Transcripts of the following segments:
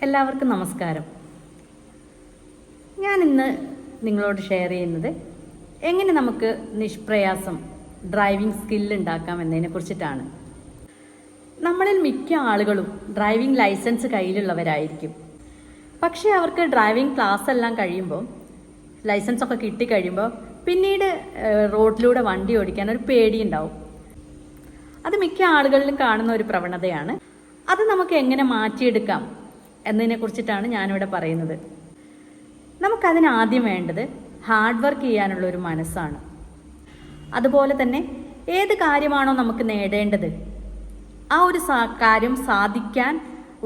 എല്ലാവർക്കും നമസ്കാരം. ഞാൻ ഇന്ന് നിങ്ങളോട് ഷെയർ ചെയ്യുന്നത് എങ്ങനെ നമുക്ക് നിഷ്പ്രയാസം ഡ്രൈവിംഗ് സ്കില്ല് ഉണ്ടാക്കാം എന്നതിനെ കുറിച്ചിട്ടാണ്. നമ്മളിൽ മിക്ക ആളുകളും ഡ്രൈവിംഗ് ലൈസൻസ് കയ്യിലുള്ളവരായിരിക്കും. പക്ഷേ അവർക്ക് ഡ്രൈവിംഗ് ക്ലാസ് എല്ലാം കഴിയുമ്പോൾ, ലൈസൻസ് ഒക്കെ കിട്ടിക്കഴിയുമ്പോൾ പിന്നീട് റോഡിലൂടെ വണ്ടി ഓടിക്കാൻ ഒരു പേടിയുണ്ടാവും. അത് മിക്ക ആളുകളിലും കാണുന്ന ഒരു പ്രവണതയാണ്. അത് നമുക്ക് എങ്ങനെ മാറ്റിയെടുക്കാം എന്നതിനെ കുറിച്ചിട്ടാണ് ഞാനിവിടെ പറയുന്നത്. നമുക്കതിന് ആദ്യം വേണ്ടത് ഹാർഡ് വർക്ക് ചെയ്യാനുള്ള ഒരു മനസ്സാണ്. അതുപോലെ തന്നെ ഏത് കാര്യമാണോ നമുക്ക് നേടേണ്ടത് ആ ഒരു കാര്യം സാധിക്കാൻ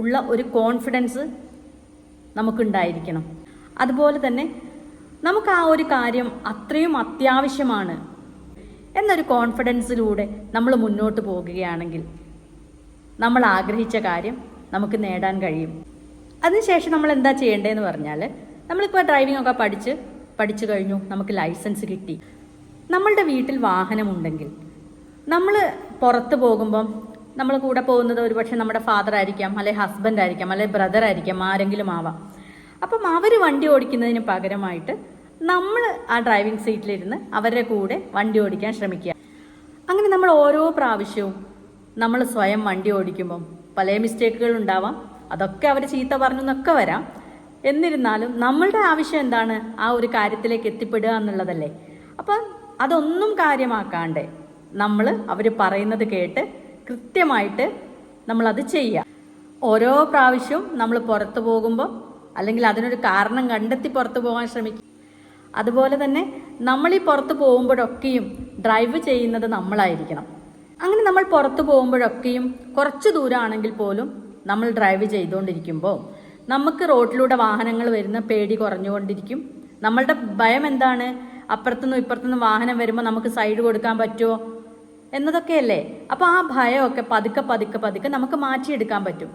ഉള്ള ഒരു കോൺഫിഡൻസ് നമുക്കുണ്ടായിരിക്കണം. അതുപോലെ തന്നെ നമുക്ക് ആ ഒരു കാര്യം അത്രയും അത്യാവശ്യമാണ് എന്നൊരു കോൺഫിഡൻസിലൂടെ നമ്മൾ മുന്നോട്ട് പോകുകയാണെങ്കിൽ നമ്മൾ ആഗ്രഹിച്ച കാര്യം നമുക്ക് നേടാൻ കഴിയും. അതിനുശേഷം നമ്മൾ എന്താ ചെയ്യേണ്ടതെന്ന് പറഞ്ഞാൽ, നമ്മളിപ്പോൾ ഡ്രൈവിംഗ് ഒക്കെ പഠിച്ചു കഴിഞ്ഞു, നമുക്ക് ലൈസൻസ് കിട്ടി. നമ്മളുടെ വീട്ടിൽ വാഹനമുണ്ടെങ്കിൽ നമ്മൾ പുറത്ത് പോകുമ്പം നമ്മൾ കൂടെ പോകുന്നത് ഒരുപക്ഷെ നമ്മുടെ ഫാദർ ആയിരിക്കാം, അല്ലെങ്കിൽ ഹസ്ബൻഡ് ആയിരിക്കാം, അല്ലെങ്കിൽ ബ്രദർ ആയിരിക്കാം, ആരെങ്കിലും ആവാം. അപ്പം അവർ വണ്ടി ഓടിക്കുന്നതിന് പകരമായിട്ട് നമ്മൾ ആ ഡ്രൈവിംഗ് സീറ്റിലിരുന്ന് അവരുടെ കൂടെ വണ്ടി ഓടിക്കാൻ ശ്രമിക്കുക. അങ്ങനെ നമ്മൾ ഓരോ പ്രാവശ്യവും നമ്മൾ സ്വയം വണ്ടി ഓടിക്കുമ്പം പല മിസ്റ്റേക്കുകൾ ഉണ്ടാവാം. അതൊക്കെ അവർ ചീത്ത പറഞ്ഞു എന്നൊക്കെ വരാം. എന്നിരുന്നാലും നമ്മളുടെ ആവശ്യം എന്താണ്? ആ ഒരു കാര്യത്തിലേക്ക് എത്തിപ്പെടുക എന്നുള്ളതല്ലേ. അപ്പം അതൊന്നും കാര്യമാക്കാണ്ട് നമ്മൾ അവർ പറയുന്നത് കേട്ട് കൃത്യമായിട്ട് നമ്മളത് ചെയ്യുക. ഓരോ പ്രാവശ്യവും നമ്മൾ പുറത്തു പോകുമ്പോൾ അല്ലെങ്കിൽ അതിനൊരു കാരണം കണ്ടെത്തി പുറത്തു പോകാൻ ശ്രമിക്കുക. അതുപോലെ തന്നെ നമ്മൾ ഈ പുറത്ത് പോകുമ്പോഴൊക്കെയും ഡ്രൈവ് ചെയ്യുന്നത് നമ്മളായിരിക്കണം. അങ്ങനെ നമ്മൾ പുറത്തു പോകുമ്പോഴൊക്കെയും കുറച്ച് ദൂരമാണെങ്കിൽ പോലും നമ്മൾ ഡ്രൈവ് ചെയ്തുകൊണ്ടിരിക്കുമ്പോൾ നമുക്ക് റോഡിലൂടെ വാഹനങ്ങൾ വരുന്ന പേടി കുറഞ്ഞുകൊണ്ടിരിക്കും. നമ്മളുടെ ഭയം എന്താണ്? അപ്പുറത്തുനിന്നും ഇപ്പുറത്തുനിന്നും വാഹനം വരുമ്പോൾ നമുക്ക് സൈഡ് കൊടുക്കാൻ പറ്റുമോ എന്നതൊക്കെയല്ലേ. അപ്പോൾ ആ ഭയമൊക്കെ പതുക്കെ നമുക്ക് മാറ്റിയെടുക്കാൻ പറ്റും.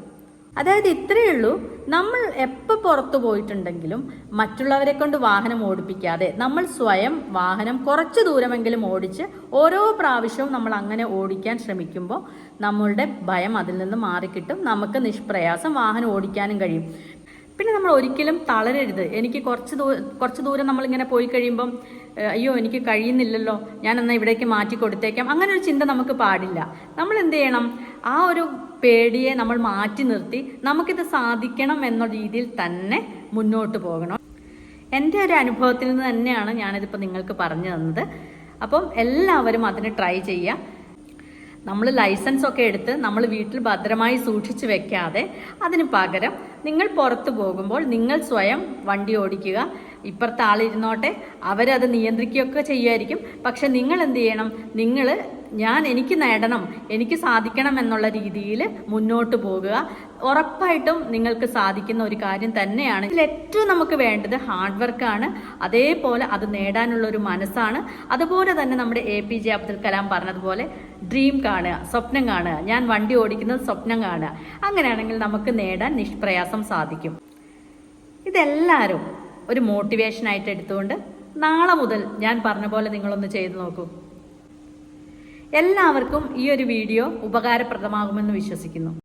അതായത് ഇത്രയേ ഉള്ളൂ, നമ്മൾ എപ്പോൾ പുറത്തു പോയിട്ടുണ്ടെങ്കിലും മറ്റുള്ളവരെ കൊണ്ട് വാഹനം ഓടിപ്പിക്കാതെ നമ്മൾ സ്വയം വാഹനം കുറച്ച് ദൂരമെങ്കിലും ഓടിച്ച് ഓരോ പ്രാവശ്യവും നമ്മൾ അങ്ങനെ ഓടിക്കാൻ ശ്രമിക്കുമ്പോൾ നമ്മളുടെ ഭയം അതിൽ നിന്ന് മാറിക്കിട്ടും. നമുക്ക് നിഷ്പ്രയാസം വാഹനം ഓടിക്കാനും കഴിയും. പിന്നെ നമ്മൾ ഒരിക്കലും തളരരുത്. എനിക്ക് കുറച്ച് ദൂരം നമ്മളിങ്ങനെ പോയി കഴിയുമ്പം അയ്യോ എനിക്ക് കഴിയുന്നില്ലല്ലോ, ഞാൻ എന്നാൽ ഇവിടേക്ക് മാറ്റി കൊടുത്തേക്കാം, അങ്ങനെ ഒരു ചിന്ത നമുക്ക് പാടില്ല. നമ്മൾ എന്ത് ചെയ്യണം? ആ ഒരു പേടിയെ നമ്മൾ മാറ്റി നിർത്തി നമുക്കിത് സാധിക്കണം എന്ന രീതിയിൽ തന്നെ മുന്നോട്ട് പോകണം. എൻ്റെ ഒരു അനുഭവത്തിൽ നിന്ന് തന്നെയാണ് ഞാനിതിപ്പോൾ നിങ്ങൾക്ക് പറഞ്ഞു തന്നത്. അപ്പം എല്ലാവരും അതിന് ട്രൈ ചെയ്യുക. നമ്മൾ ലൈസൻസ് ഒക്കെ എടുത്ത് നമ്മൾ വീട്ടിൽ ഭദ്രമായി സൂക്ഷിച്ചു വെക്കാതെ അതിന് പകരം നിങ്ങൾ പുറത്തു പോകുമ്പോൾ നിങ്ങൾ സ്വയം വണ്ടി ഓടിക്കുക. ഇപ്പുറത്തെ ആളിരുന്നോട്ടെ, അവരത് നിയന്ത്രിക്കുകയൊക്കെ ചെയ്യുമായിരിക്കും. പക്ഷെ നിങ്ങൾ എന്ത് ചെയ്യണം? എനിക്ക് നേടണം, എനിക്ക് സാധിക്കണം എന്നുള്ള രീതിയിൽ മുന്നോട്ട് പോകുക. ഉറപ്പായിട്ടും നിങ്ങൾക്ക് സാധിക്കുന്ന ഒരു കാര്യം തന്നെയാണ്. ഇതിൽ ഏറ്റവും നമുക്ക് വേണ്ടത് ഹാർഡ് വർക്കാണ്. അതേപോലെ അത് നേടാനുള്ള ഒരു മനസ്സാണ്. അതുപോലെ തന്നെ നമ്മുടെ APJ അബ്ദുൽ കലാം പറഞ്ഞതുപോലെ ഡ്രീം കാണുക, സ്വപ്നം കാണുക. ഞാൻ വണ്ടി ഓടിക്കുന്നത് സ്വപ്നം കാണുക. അങ്ങനെയാണെങ്കിൽ നമുക്ക് നേടാൻ നിഷ്പ്രയാസം സാധിക്കും. ഇതെല്ലാവരും ഒരു മോട്ടിവേഷനായിട്ട് എടുത്തുകൊണ്ട് നാളെ മുതൽ ഞാൻ പറഞ്ഞ പോലെ നിങ്ങളൊന്ന് ചെയ്തു നോക്കൂ. എല്ലാവർക്കും ഈ ഒരു വീഡിയോ ഉപകാരപ്രദമാകുമെന്ന് വിശ്വസിക്കുന്നു.